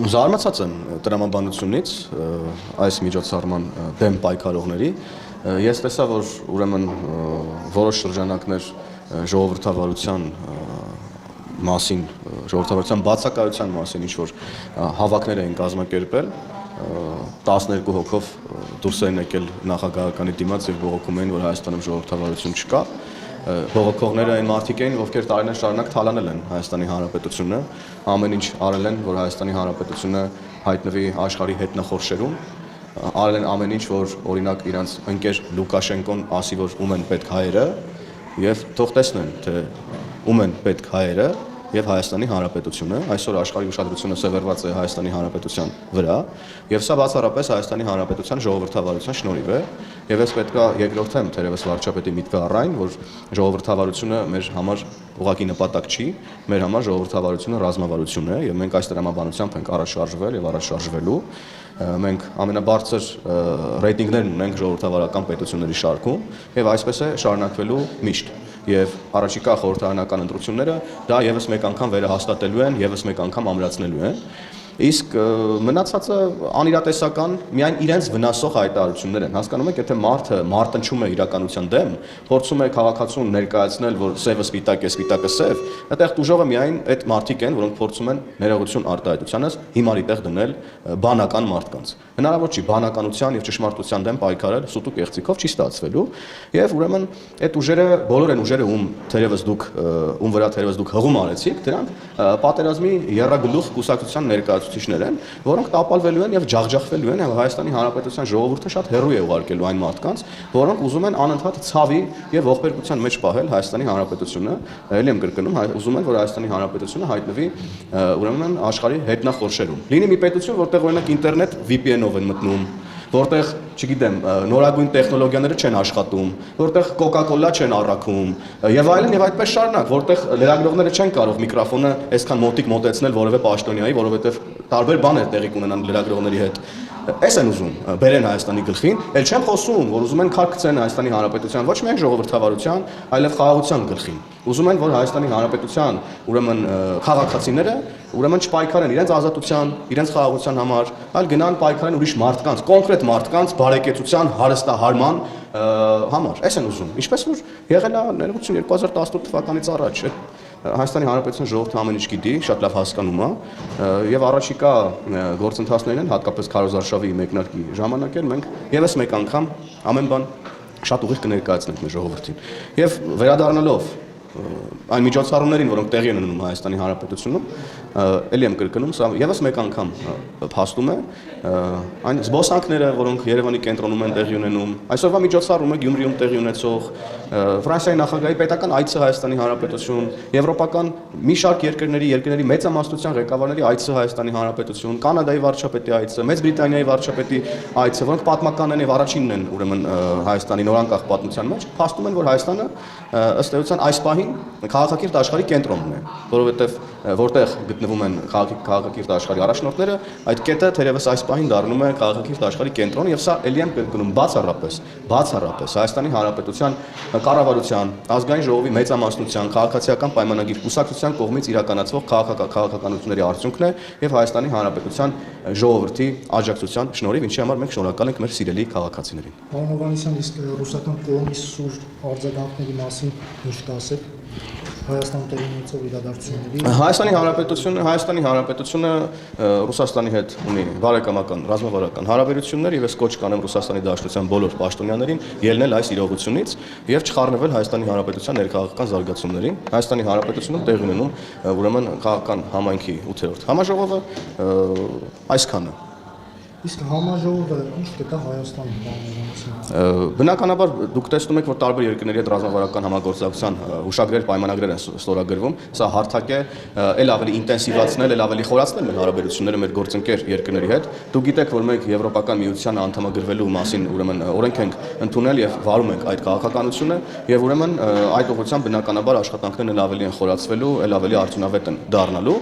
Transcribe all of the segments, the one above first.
Զարմացած եմ տրամաբանությունից այս միջոցառման դեմ պայքարողների։ Ես տեսա, որ ուրեմն որոշ շրջանակներ ժողովրդավարության մասին, ժողովրդավարության բացակայության մասին ինչ-որ հավաքներ էին կազմակերպել, 12 հոգով դուրս էին եկել նախագահականի դիմաց և բողոքում էին, որ Հայաստանում ժողովրդավարություն չկա։ Բողոքողները այն մարդիկ էին, ովքեր տարիներ շարունակ թալանել են Հայաստանի Հանրապետությունը, ամեն ինչ արել են, որ Հայաստանի Հանրապետությունը հայտնվի աշխարհի հետնախորշերում, արել են ամեն ինչ, որ օրինակ իրենց ընկեր Լուկաշենկոն ասի, որ ում են պետք հայերը, եւ թող տեսնեն, թե ում են պետք հայերը եւ Հայաստանի Հանրապետությունը, այսօր աշխարհի ուշադրությունը սևեռված է Հայաստանի Հանրապետության վրա, եւ սա բացառապես Հայաստանի Հանրապետության ժողովրդավարության շնորհիվ է, եւ ես պետքա երկրորդեմ թերևս վարչապետի միտքը առայն, որ ժողովրդավարությունը մեր համար ուղղակի նպատակ չի, մեր համար ժողովրդավարությունը ռազմավարություն է, եւ մենք այս տրամաբանությամբ ենք առաջ շարժվել եւ առաջ շարժվելու, մենք ամենաբարձր ռեյտինգներն ունենք ժողովրդավարական պետությունների շարքում եւ այսպես է շարունակվելու միշտ եւ առաջիկա խորհրդարանական ընտրությունները դա եւս մեկ անգամ վերահաստատելու են, եւս մեկ անգամ ամրացնելու են։ Իսկ մնացածը անիրատեսական միայն իրենց վնասող հայտարարություններ են։ Հասկանում եք, եթե մարդը մարտնչում է իրականության դեմ, փորձում է քաղաքացուն ներկայացնել, որ սևը սպիտակ է, սպիտակը սև, այդտեղ դժողը միայն այդ մարդիկ են, որոնք փորձում են ներողություն արտահայտությանս հիմարի տեղ դնել բանական մարդկանց։ Հնարավոր չի բանականության եւ ճշմարտության դեմ պայքարել սուտու կեղծիքով չի ստացվելու, եւ ուրեմն այդ ուժերը, բոլոր այն ուժերը, ում վրա թերևս դուք հղում արեցիք, դրանք պատերազմի եռագլուխ կուսակցության ներկայացուցիչներ են, որոնք տապալվելու են եւ ջախջախվելու են, եւ Հայաստանի Հանրապետության ժողովուրդը շատ հեռու է ուղարկելու այն մարդկանց, որոնք ուզում են անընդհատ ցավի եւ ողբերգության մեջ պահել Հայաստանի Հանրապետությունը, ելի եմ կրկնում, ուզում են, որ Հայաստանի Հանրապետությունը հայտնվի ուրեմն աշխարհի հետնախորշերում։ Լինի մի պետություն, որտեղ օրինակ ինտերնետ VPN-ով են մտնում, որտեղ, չգիտեմ, նորագույն տեխնոլոգիաները չեն աշխատում, որտեղ Coca-Cola չեն առաքում, եւ այլն եւ այդպես շարունակ, որտեղ լրագրողները չեն կարող միկրոֆոնը այսքան մոտիկ մոտեցնել որևէ պաշտոնյայի, որովհետեւ տարբեր բաներ տեղի կունենան լրագրողների հետ։ Էս են ուզում բերեն Հայաստանի գլխին, ել չեմ խոսում, որ ուզում են քարք գցեն Հայաստանի Հանրապետության ոչ միայն ժողովրդավարության, այլև խաղաղության գլխին։ Ուզում են, որ Հայաստանի Հանրապետության ուրեմն քաղաքացիները ուրեմն չպայքարեն իրենց ազատության, իրենց խաղաղության համար, այլ գնան պայքարեն ուրիշ մարդկանց, կոնկրետ մարդկանց բարեկեցության, հարստահարման համար։ Էս են ուզում։ Ինչպես որ եղել է ներողություն 2018 թվականից առաջ։ Հայաստանի Հանրապետության ժողովուրդը ամեն ինչ գիտի, շատ լավ հասկանում է, եւ առաջիկա գործընթացներն, հատկապես քարոզարշավի մեկնարկի ժամանակ մենք եւս մեկ անգամ ամեն բան շատ ուղիղ կներկայացնենք մեր ժողովրդին։ Եվ վերադառնալով այն միջոցառումներին, որոնք տեղի են ունենում Հայաստանի Հանրապետությունում, ելի եմ կրկնում, սա եւս մեկ անգամ փաստում է այն զբոսանքները, որոնք Երևանի կենտրոնում են տեղի ունենում, այսօրվա միջոցառումը Գյումրիում տեղի ունեցող, Ֆրանսիայի նախագահի պետական այցը Հայաստանի Հանրապետություն, եվրոպական մի շարք երկրների մեծամասնության ղեկավարների այցը Հայաստանի Հանրապետություն, Կանադայի վարչապետի այցը, Մեծ Բրիտանիայի վարչապետի այցը, որոնք պատմական են եւ առաջինն են ուրեմն Հայաստանի նորանկախ պատմության մեջ, փաստում են, որ Հայաստանը ըստ էության այս պահին քաղաքակիրթ աշխարհի կենտրոնն է, որովհետեւ որտեղ գտնվում են քաղաքակիրթ աշխարհի առաջնորդները, այդ կետը թերևս այս պահին դառնում է քաղաքակիրթ աշխարհի կենտրոնը եւ սա ելի եմ կրկնում բացառապես Հայաստանի Հանրապետության կառավարության, ազգային ժողովի մեծամասնության, քաղաքացիական պայմանագիր կուսակցության կողմից իրականացվող քաղաքականությունների արդյունքն է եւ Հայաստանի Հանրապետության ժողովրդի աջակցության շնորհիվ, ինչի համար մենք շնորհակալ ենք մեր սիրելի քաղաքացիներին։ Պարոն Հովհաննիսյան, իսկ ռուսական կողմի սուր արձագանքների մասին ինչ կասեք։ Հայաստանում տեղի ունեցող իրադարձությունների Հայաստանի Հանրապետությունը Ռուսաստանի հետ ունի բարեկամական, ռազմավարական հարաբերություններ եւ ես կոչ կանեմ Ռուսաստանի Դաշնության բոլոր պաշտոնյաներին ելնել այս իրողությունից եւ չխառնվել Հայաստանի Հանրապետության ներքաղաքական զարգացումներին։ Հայաստանի Հանրապետությունում տեղի ունենում ուրեմն քաղաքական համայնքի 8-րդ համաժողովը այսքանը։ Իսկ համաժողովը ինչ կտա Հայաստանում, պարոն Բնականաբար դուք տեսնում եք, որ տարբեր երկրների հետ ռազմավարական համագործակցության հուշագրեր, պայմանագրեր են ստորագրվում, սա հարթակ է ել ավելի ինտենսիվացնել, ել ավելի խորացնել մեր հարաբերությունները մեր գործընկեր երկրների հետ։ Դուք գիտեք, որ մենք Եվրոպական միությանը անդամագրվելու մասին ուրեմն օրենք ենք ընդունել եւ վարում ենք այդ քաղաքականությունը եւ ուրեմն այդ ուղղությամբ բնականաբար աշխատանքներն ել ավելի են խորացվելու, ել ավելի արդյունավետ են դառնալու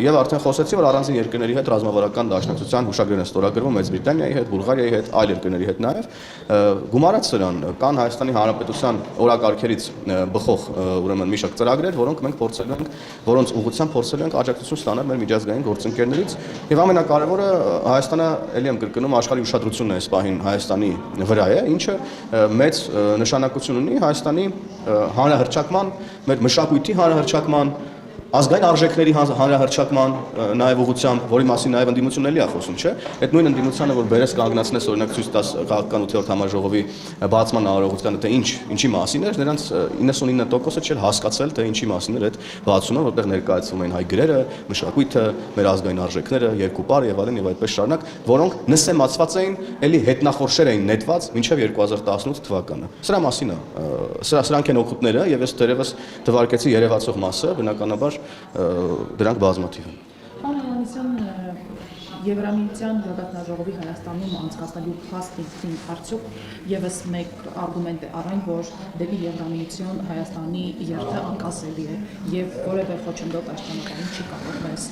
եւ արդեն խոսեցի, որ առանձին երկրների հետ ռազմավարական դաշնակցության հուշագրեր են ստորագրվում Մեծ Բրիտանիայի հետ, Բուլղարիայի հետ, այլ երկրների հետ նաև։ Գումարած սրան կան Հայաստանի Հանրապետության օրակարգերից բխող ուրեմն մի շարք ծրագրեր, որոնք մենք փորձել ենք, որոնց ուղղությամբ փորձել ենք աջակցություն ստանալ մեր միջազգային գործընկերներից, եւ ամենակարևորը Հայաստանը ելի եմ կրկնում աշխարհի ուշադրությունն է այս պահին Հայաստանի վրա է, ինչը մեծ նշանակություն ունի Հայաստանի հանրահռչակման, մեր մշակույթի հանրահռչակման, ազգային արժեքների հանրահռչակման նաև ուղղությամբ, որի մասին նաև ընդդիմությունն էլի է խոսում, չէ՞։ Այդ նույն ընդդիմությանը, որ բերես կանգնացնես օրինակ ցույց տաս քաղաքական 8-րդ համաժողովի բացման արարողությանը, թե ինչի մասին էր, նրանց 99%-ը չէր հասկացել, թե ինչի մասին էր այդ բացումը, որտեղ ներկայացվում էին հայ գրերը, մշակույթը, մեր ազգային արժեքները, երկուպար եւ այլն եւ այդպես շարունակ, որոնք նսեմացված էին, էլի հետնախորշեր էին նետված մինչեւ 2018 թվականը։ Սրա մասին է, սրանք են օգուտները եւ ես դերևս թվարկեցի երևացող մասը, բնականաբար դրանք բազմաթիվ են։ Պարոն Հովհաննիսյան, Եվրամիության գագաթնաժողովի Հայաստանում անցկացնելու փաստին արդյոք եւս մեկ արգումենտ է առայն, որ դեպի Եվրամիություն Հայաստանի երթը անկասելի է եւ որևէ խոչընդոտ այս ճանապարհին չի կարող մեզ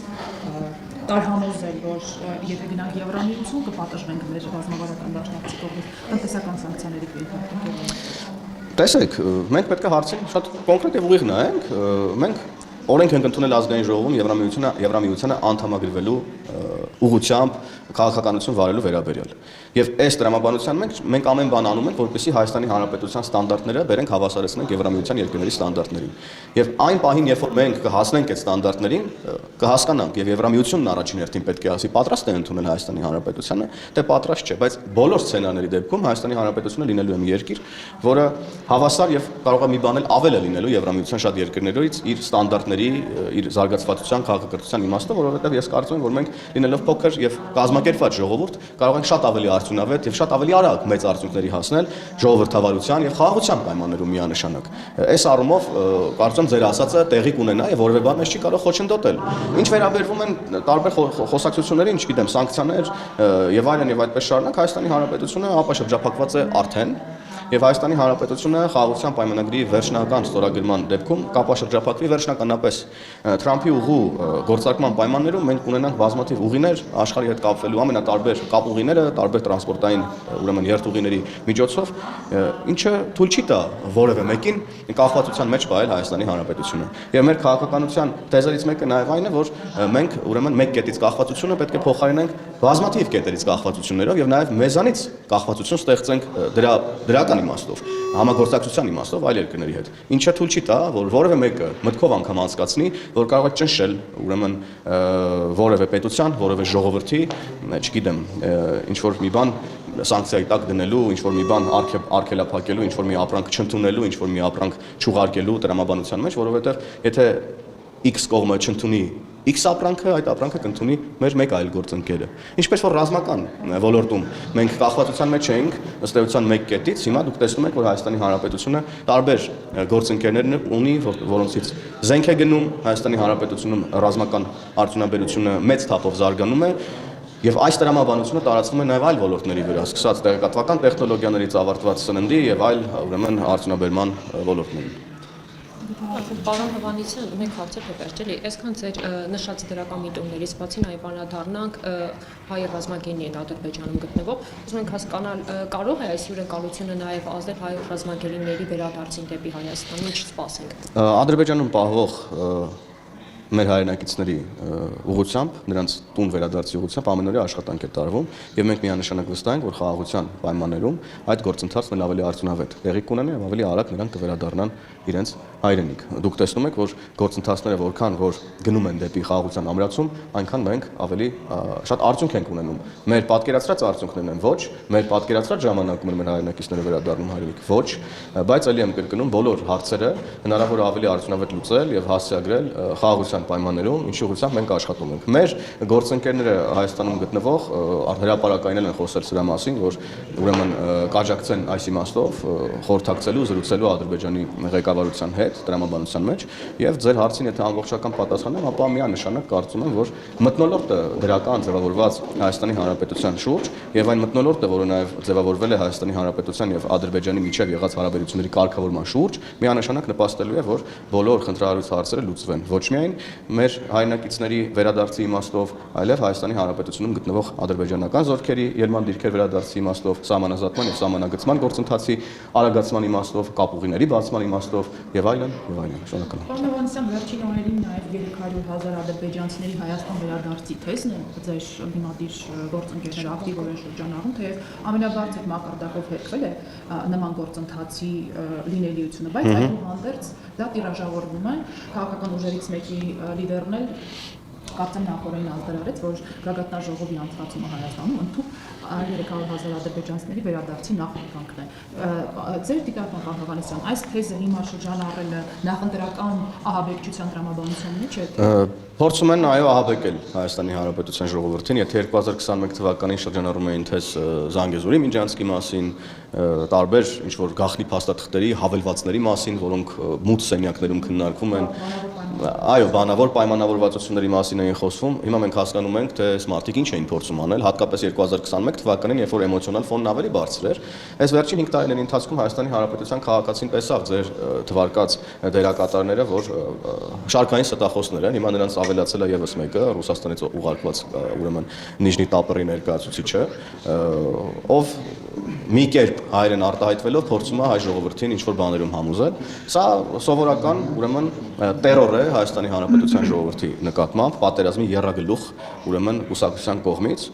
տարհանոզել, որ եթե գնանք Եվրամիություն կպատժվենք մեր ռազմավարական դաշնակցի կողմից տնտեսական սանկցիաների կիրառմամբ։ Տեսեք, մենք պետք է հարցին շատ կոնկրետ եւ ուղիղ նայենք, մենք օրենք ենք ընդունել ազգային ժողովում Եվրամիությանը անդամագրվելու ուղղությամբ քաղաքականություն վարելու վերաբերյալ։ Եվ այս տրամաբանության մենք ամեն բան անում ենք, որպեսզի Հայաստանի Հանրապետության ստանդարտները բերենք հավասարեցնենք Եվրամիության երկրների ստանդարտներին։ Եվ այն պահին, երբ որ մենք կհասնենք այդ ստանդարտներին, կհասկանանք եւ Եվրամիությունն առաջին հերթին պետք է ասի պատրաստ է ընդունել Հայաստանի Հանրապետությանը, թե պատրաստ չէ, բայց բոլոր սցենարների դեպքում Հայաստանի Հանրապետությունը լինելու է մի երկիր, որը հավասար եւ կարող է մի բան էլ ավել է լինելու Եվրամիության շատ երկրներից իր ստանդարտների, իր զարգացվածության, քաղաքակրթության իմաստով, որովհետեւ ես կարծում եմ, որ մենք լինելով փոքր եւ կազմակերպված ժողովուրդ կարող ենք շատ ավելի արդյունավետ եւ շատ ավելի արագ մեծ արդյունքների հասնել ժողովրդավարության եւ խաղաղության պայմաններում միանշանակ։ Այս առումով կարծում եմ ձեր ասածը տեղի կունենա եւ որևէ բան մեզ չի կարող խոչընդոտել։ Ինչ վերաբերվում են տարբեր խոսակցություններին, չգիտեմ, սանկցիաներ եւ այլն եւ այդպես շարունակ, Հայաստանի Հանրապետությունը ապաշրջափակված է արդեն եւ Հայաստանի Հանրապետությունը խաղաղության պայմանագրի վերջնական ստորագրման դեպքում կապաշրջափակվի վերջնականապես Թրամփի ուղու գործարկման պայմաններում մենք ունենանք բազմաթիվ ուղիներ աշխարհի հետ կապվելու ամենատարբեր կապուղիները, տարբեր տրանսպորտային ուրեմն երթուղիների միջոցով, ինչը թույլ չի տա որևէ մեկին կախվածության մեջ պահել Հայաստանի Հանրապետությունը։ Եվ մեր քաղաքականության թեզերից մեկը նաեւ այն է, որ մենք ուրեմն մեկ կետից կախվածությունը պետք է փոխարինենք բազմաթիվ կետերից կախվածություններով եւ նաեւ մեզանից կախվածություն ստեղծենք դրական իմաստով, համագործակցության իմաստով այլ երկրների հետ։ Ինչը թույլ չի տա, որ որևէ մեկը մտքով անգամ անցկացնի, որ կարող է ճնշել ուրեմն որևէ պետության, որևէ ժողովրդի, չգիտեմ, ինչ որ մի բան սանկցիայի տակ դնելու, ինչ որ մի բան արգելափակելու, ինչ որ մի ապրանք չընդունելու, ինչ որ մի ապրանք չուղարկելու տրամաբանության մեջ, որովհետեւ եթե X կողմը չընդունի X ապրանքը, այդ ապրանքը կընդունի մեր մեկ այլ գործընկերը։ Ինչպես որ ռազմական ոլորտում մենք կախվածության մեջ էինք ըստ էության մեկ կետից, հիմա դուք տեսնում եք, որ Հայաստանի Հանրապետությունը տարբեր գործընկերներ ունի, որոնցից զենք է գնում, Հայաստանի Հանրապետությունում ռազմական արդյունաբերությունը մեծ թափով զարգանում է, եւ այս տրամաբանությունը տարածվում է նաեւ այլ ոլորտների վրա, սկսած տեղեկատվական տեխնոլոգիաներից ավարտված սննդի եւ այլ ուրեմն արդյունաբերման ոլորտներին։ Պարոն Հովհաննիսյան, մեկ հարցեր վերջելի, այսքան ձեր նշած դրական միտումներից բացի նաև անդրադառնանք հայ ռազմագերիներին Ադրբեջանում գտնվող, ուզում ենք հասկանալ, կարող է այս հյուրընկալությունը նաև ազդել հայ ռազմագերիների վերադարձին դեպի Հայաստան, ինչ սպասենք։ Ադրբեջանում պահվող մեր հայրենակիցների ուղղությամբ, նրանց տուն վերադարձի ուղղությամբ ամենօրյա աշխատանք է տարվում եւ մենք միանշանակ վստահ ենք, որ խաղաղության պայմաններում այդ գործընթացն ավելի արդյունավետ տեղի կունենա եւ ավելի արագ նրանք կվերադառնան իրենց հայրենիք։ Դուք տեսնում եք, որ գործընթացները որքան որ գնում են դեպի խաղաղության ամրացում, այնքան մենք ավելի շատ արդյունք ենք ունենում։ Մեր պատկերացրած արդյունքներն են ոչ, մեր պատկերացրած ժամանակում մեր հայրենակիցները վերադառնում հայրենիք ոչ, բայց ելի եմ կրկնում բոլոր հարցերը հնարավոր ավելի արդյունավետ լուծել եւ հասցեագրել խաղաղության պայմաններում, ինչի ուղղությամբ մենք աշխատում ենք։ Մեր գործընկերները Հայաստանում գտնվող հրապարակայինել են խոսել սրա մասին, որ ուրեմն կաջակցեն այս իմաստով խորհրդակցելու, զրուցելու Ադրբեջանի ղեկավարության հետ այդ տրամաբանության մեջ եւ ձեր հարցին եթե ամբողջական պատասխան եմ, ապա միանշանակ կարծում եմ, որ մթնոլորտը դրական ձևավորված Հայաստանի Հանրապետության շուրջ եւ այն մթնոլորտը, որը նաեւ ձևավորվել է Հայաստանի Հանրապետության եւ Ադրբեջանի միջև եղած հարաբերությունների կարգավորման շուրջ, միանշանակ նպաստելու է, որ բոլոր խնդրահարույց հարցերը լուծվեն ոչ միայն մեր հայրենակիցների վերադարձի իմաստով, այլև Հայաստանի Հանրապետությունում գտնվող ադրբեջանական զորքերի ելման դիրքեր վերադարձի իմաստով, սահմանազատման եւ սահմանագծման գործընթացի արագացման իմաստով, կապուղիների բացման իմաստով եւ այլն եւ այլն։ Շնորհակալ եմ։ Պարոն Հովհաննիսյան, վերջին օրերին նաև 300,000 ադրբեջանցիների Հայաստան վերադարձի թեզն է ձեր դիմադիր գործընկերները ակտիվորեն շրջանառում, թեև ամենաբարձր մակարդակով հերքվել է նման գործընթացի լինելիությունը, բայց այդուհանդերձ դա տիրաժավորվում է քաղաքական ուժերից մեկի լիդերն էլ կարծեմ նախորդին անդրարեց, որ գագաթնաժողովի անցկացումը Հայաստանում ընդհանուր 300,000 ադրբեջանցիների վերադարձի նախագծն է։ Ձեր դիտարկման պարոն Հովհաննիսյան, այս թեզը հիմա շրջանառելը նախընտրական ահաբեկչության տրամաբանության մեջ է։ Փորձում են այո ահաբեկել Հայաստանի Հանրապետության ժողովրդին, եթե 2021 թվականին շրջանառում էին թե Զանգեզուրի Միջանցքի մասին, տարբեր ինչ որ գաղտնի փաստաթղթերի, հավելվածների մասին, որոնք մութ սենյակներում քննարկվում են, այո, բանավոր պայմանավորվածությունների մասին էին խոսվում։ Հիմա մենք հասկանում ենք, թե այս մարդիկ ինչ էին փորձում անել, հատկապես 2021 թվականին, երբ որ էմոցիոնալ ֆոնն ավելի բարձր էր։ Այս վերջին 5 տարիների ընթացքում Հայաստանի Հանրապետության քաղաքացին տեսավ ձեր թվարկած դերակատարները, որ շարքային ստախոսներ են, հիմա նրանց ավելացել է եւս մեկը, Ռուսաստանից ուղարկված ուրեմն Նիժնի Տապերի ներկայացուցիչը, ով մի կերպ հայերեն արտահայտվելով փորձում է հայ ժողովրդին ինչ-որ բաներում համոզել։ Սա սովորական ուրեմն տերոր է Հայաստանի Հանրապետության ժողովրդի նկատմամբ, պատերազմի եռագլուխ ուրեմն կուսակցության կողմից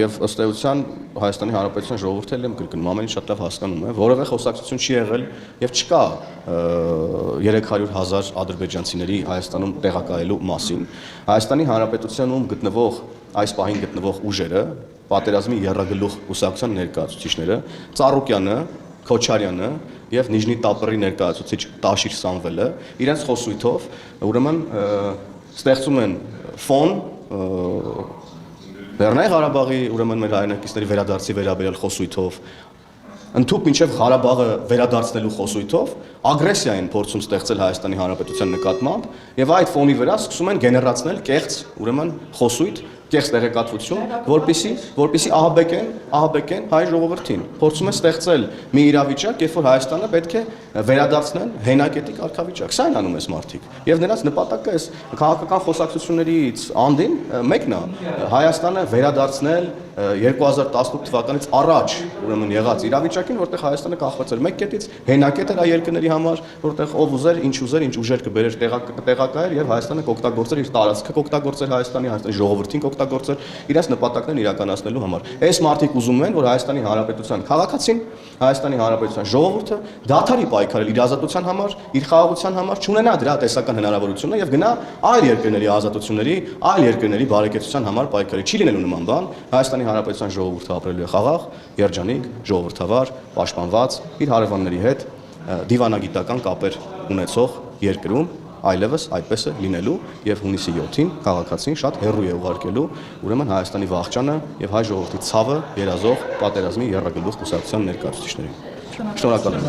եւ ըստ էության Հայաստանի Հանրապետության ժողովուրդը էլ եմ կրկնում, ամեն ինչ շատ լավ հասկանում է, որևէ խոսակցություն չի եղել եւ չկա 300,000 ադրբեջանցիների Հայաստանում տեղակայելու մասին։ Հայաստանի Հանրապետությունում գտնվող այս պահին գտնվող ուժերը, պատերազմի եռագլուխ կուսակցության ներկայացուցիչները, Ծառուկյանը, Քոչարյանը եւ Նիժնի Տապերի ներկայացուցիչ Տաշիր Սամվելը իրենց խոսույթով ուրեմն ստեղծում են ֆոն Լեռնային Ղարաբաղի ուրեմն մեր հայրենակիցների վերադարձի վերաբերյալ խոսույթով ընդհանուր մինչև Ղարաբաղը վերադարձնելու խոսույթով ագրեսիա են փորձում ստեղծել Հայաստանի Հանրապետության նկատմամբ եւ այդ ֆոնի վրա սկսում են գեներացնել կեղծ ուրեմն խոսույթ, կեղծ տեղեկատվություն, որպեսզի ահաբեկեն հայ ժողովրդին։ Փորձում են ստեղծել մի իրավիճակ, երբ որ Հայաստանը պետք է վերադարձնեն հենակետի կարգավիճակ։ Սա են անում այս մարդիկ։ Եվ նրանց նպատակը այս քաղաքական խոսակցություններից անդին մեկն է Հայաստանը վերադարձնել 2018 թվականից առաջ ուրեմն եղած իրավիճակին, որտեղ Հայաստանը կախված էր մեկ կետից, հենակետ էր այ երկրների համար, որտեղ ով ուզեր, ինչ ուժեր կբերեր տեղակայեր եւ Հայաստանը կօգտագործեր իր տարածքը, կօգտագործեր Հայաստանի ժողովրդին կօգտագործեր իրենց նպատակներն իրականացնելու համար։ Այս մարդիկ ուզում են, որ Հայաստանի Հանրապետության քաղաքացին, Հայաստանի Հանրապետության ժողովուրդը դադարի պայքարել իր ազատության համար, իր խաղաղության համար, չունենա դրա տեսական հնարավորությունը եւ գնա այլ երկրների ազատությունների, այլ երկրների բարեկեցության համար պայքարի։ Չի լինելու նման բան։ Հայաստանի Հանրապետության ժողովուրդը ապրելու է խաղաղ, երջանիկ, ժողովրդավար, պաշտպանված իր հարևանների հետ դիվանագիտական կապեր ունեցող երկրում, այլևս այդպես է լինելու եւ հունիսի 7-ին քաղաքացին շատ հեռու է ուղարկելու ուրեմն Հայաստանի վաղճանը եւ հայ ժողովրդի ցավը երազող պատերազմի եռագլուխ կուսակցության ներկայացուցիչներին։ Շնորհակալ եմ։